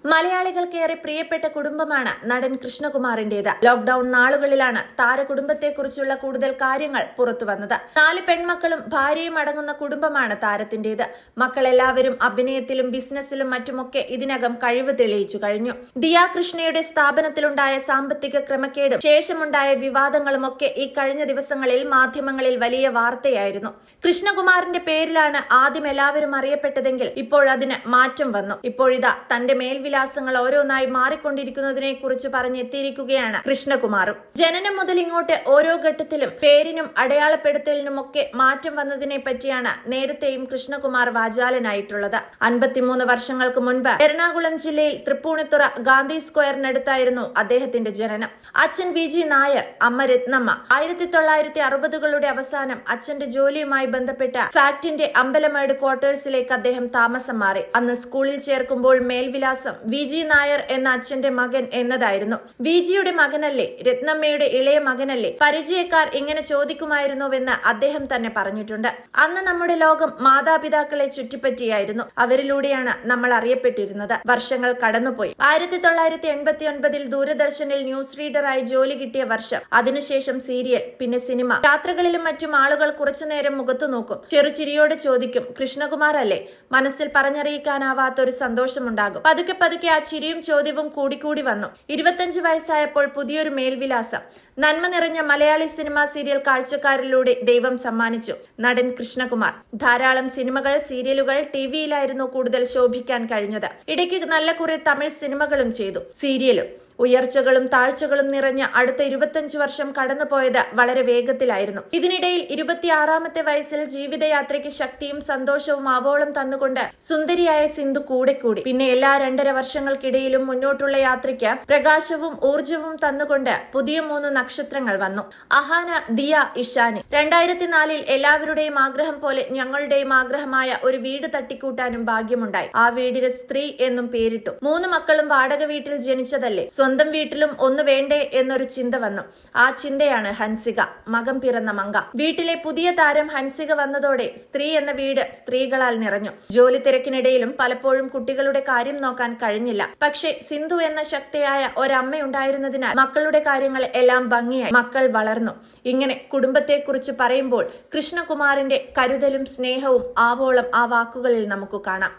മലയാളികൾക്കേറെ പ്രിയപ്പെട്ട കുടുംബമാണ് നടൻ കൃഷ്ണകുമാറിന്റേത്. ലോക്ഡൌൺ നാളുകളിലാണ് താരകുടുംബത്തെക്കുറിച്ചുള്ള കൂടുതൽ കാര്യങ്ങൾ പുറത്തുവന്നത്. 4 പെൺമക്കളും ഭാര്യയും അടങ്ങുന്ന കുടുംബമാണ് താരത്തിന്റേത്. മക്കളെല്ലാവരും അഭിനയത്തിലും ബിസിനസ്സിലും മറ്റുമൊക്കെ ഇതിനകം കഴിവ് തെളിയിച്ചു കഴിഞ്ഞു. ദിയ കൃഷ്ണയുടെ സ്ഥാപനത്തിലുണ്ടായ സാമ്പത്തിക ക്രമക്കേടും ശേഷമുണ്ടായ വിവാദങ്ങളുമൊക്കെ ഈ കഴിഞ്ഞ ദിവസങ്ങളിൽ മാധ്യമങ്ങളിൽ വലിയ വാർത്തയായിരുന്നു. കൃഷ്ണകുമാറിന്റെ പേരിലാണ് ആദ്യം എല്ലാവരും അറിയപ്പെട്ടതെങ്കിൽ ഇപ്പോഴതിന് മാറ്റം വന്നു. ഇപ്പോഴിതാ തന്റെ മേൽവിലാസങ്ങൾ ഓരോന്നായി മാറിക്കൊണ്ടിരിക്കുന്നതിനെ കുറിച്ച് പറഞ്ഞെത്തിയിരിക്കുകയാണ് കൃഷ്ണകുമാറും. ജനനം മുതൽ ഇങ്ങോട്ട് ഓരോ ഘട്ടത്തിലും പേരിനും അടയാളപ്പെടുത്തലിനുമൊക്കെ മാറ്റം വന്നതിനെ പറ്റിയാണ് നേരത്തെയും കൃഷ്ണകുമാർ വാചാലനായിട്ടുള്ളത്. 53 വർഷങ്ങൾക്ക് മുൻപ് എറണാകുളം ജില്ലയിൽ തൃപ്പൂണിത്തുറ ഗാന്ധി സ്ക്വയറിനടുത്തായിരുന്നു അദ്ദേഹത്തിന്റെ ജനനം. അച്ഛൻ VG നായർ, അമ്മ രത്നമ്മ. 1960കളുടെ അവസാനം അച്ഛന്റെ ജോലിയുമായി ബന്ധപ്പെട്ട ഫാക്ടിന്റെ അമ്പലമേട് ക്വാർട്ടേഴ്സിലേക്ക് അദ്ദേഹം താമസം മാറി. അന്ന് സ്കൂളിൽ ചേർക്കുമ്പോൾ മേൽവിലാസം VG നായർ എന്ന അച്ഛന്റെ മകൻ എന്നതായിരുന്നു. VGയുടെ മകനല്ലേ, രത്നമ്മയുടെ ഇളയ മകനല്ലേ, പരിചയക്കാർ ഇങ്ങനെ ചോദിക്കുമായിരുന്നുവെന്ന് അദ്ദേഹം തന്നെ പറഞ്ഞിട്ടുണ്ട്. അന്ന് നമ്മുടെ ലോകം മാതാപിതാക്കളെ ചുറ്റിപ്പറ്റിയായിരുന്നു. അവരിലൂടെയാണ് നമ്മൾ അറിയപ്പെട്ടിരുന്നത്. വർഷങ്ങൾ കടന്നുപോയി. 1989 ദൂരദർശനിൽ ന്യൂസ് റീഡറായി ജോലി കിട്ടിയ വർഷം. അതിനുശേഷം സീരിയൽ, പിന്നെ സിനിമ. യാത്രകളിലും മറ്റും ആളുകൾ കുറച്ചുനേരം മുഖത്തു നോക്കും. ചെറുചിരിയോട് ചോദിക്കും, കൃഷ്ണകുമാർ അല്ലേ? മനസ്സിൽ പറഞ്ഞറിയിക്കാനാവാത്തൊരു സന്തോഷമുണ്ടാകും. പതുക്കെ ആ ചിരിയും ചോദ്യവും കൂടിക്കൂടി വന്നു. 25 വയസ്സായപ്പോൾ പുതിയൊരു മേൽവിലാസം. നന്മ നിറഞ്ഞ മലയാളി സിനിമാ സീരിയൽ കാഴ്ചക്കാരിലൂടെ ദൈവം സമ്മാനിച്ചു. നടൻ കൃഷ്ണകുമാർ. ധാരാളം സിനിമകൾ, സീരിയലുകൾ, ടിവിയിലായിരുന്നു കൂടുതൽ ശോഭിക്കാൻ കഴിഞ്ഞത്. ഇടയ്ക്ക് നല്ല കുറെ തമിഴ് സിനിമകളും ചെയ്തു, സീരിയലും. ഉയർച്ചകളും താഴ്ചകളും നിറഞ്ഞ അടുത്ത 25 വർഷം കടന്നുപോയത് വളരെ വേഗത്തിലായിരുന്നു. ഇതിനിടയിൽ 26ാമത്തെ വയസ്സിൽ ജീവിതയാത്രയ്ക്ക് ശക്തിയും സന്തോഷവും ആവോളം തന്നുകൊണ്ട് സുന്ദരിയായ സിന്ധു കൂടെ കൂടി. പിന്നെ എല്ലാ 2.5 വർഷങ്ങൾക്കിടയിലും മുന്നോട്ടുള്ള യാത്രയ്ക്ക് പ്രകാശവും ഊർജവും തന്നുകൊണ്ട് പുതിയ 3 നക്ഷത്രങ്ങൾ വന്നു. അഹാന, ദിയ, ഇഷാനി. 2004 എല്ലാവരുടെയും ആഗ്രഹം പോലെ ഞങ്ങളുടെയും ആഗ്രഹമായ ഒരു വീട് തട്ടിക്കൂട്ടാനും ഭാഗ്യമുണ്ടായി. ആ വീടിന് സ്ത്രീ എന്നും പേരിട്ടു. 3 മക്കളും വാടക വീട്ടിൽ ജനിച്ചതല്ലേ, സ്വന്തം വീട്ടിലും ഒന്ന് വേണ്ടേ എന്നൊരു ചിന്ത വന്നു. ആ ചിന്തയാണ് ഹൻസിക, മകം പിറന്ന മങ്ക. വീട്ടിലെ പുതിയ താരം ഹൻസിക വന്നതോടെ സ്ത്രീ എന്ന വീട് സ്ത്രീകളാൽ നിറഞ്ഞു. ജോലി തിരക്കിനിടയിലും പലപ്പോഴും കുട്ടികളുടെ കാര്യം നോക്കാൻ കഴിഞ്ഞില്ല. പക്ഷേ സിന്ധു എന്ന ശക്തിയായ ഒരമ്മയുണ്ടായിരുന്നതിനാൽ മക്കളുടെ കാര്യങ്ങൾ എല്ലാം ഭംഗിയായി. മക്കൾ വളർന്നു. ഇങ്ങനെ കുടുംബത്തെക്കുറിച്ച് പറയുമ്പോൾ കൃഷ്ണകുമാറിന്റെ കരുതലും സ്നേഹവും ആവോളം ആ വാക്കുകളിൽ നമുക്ക് കാണാം.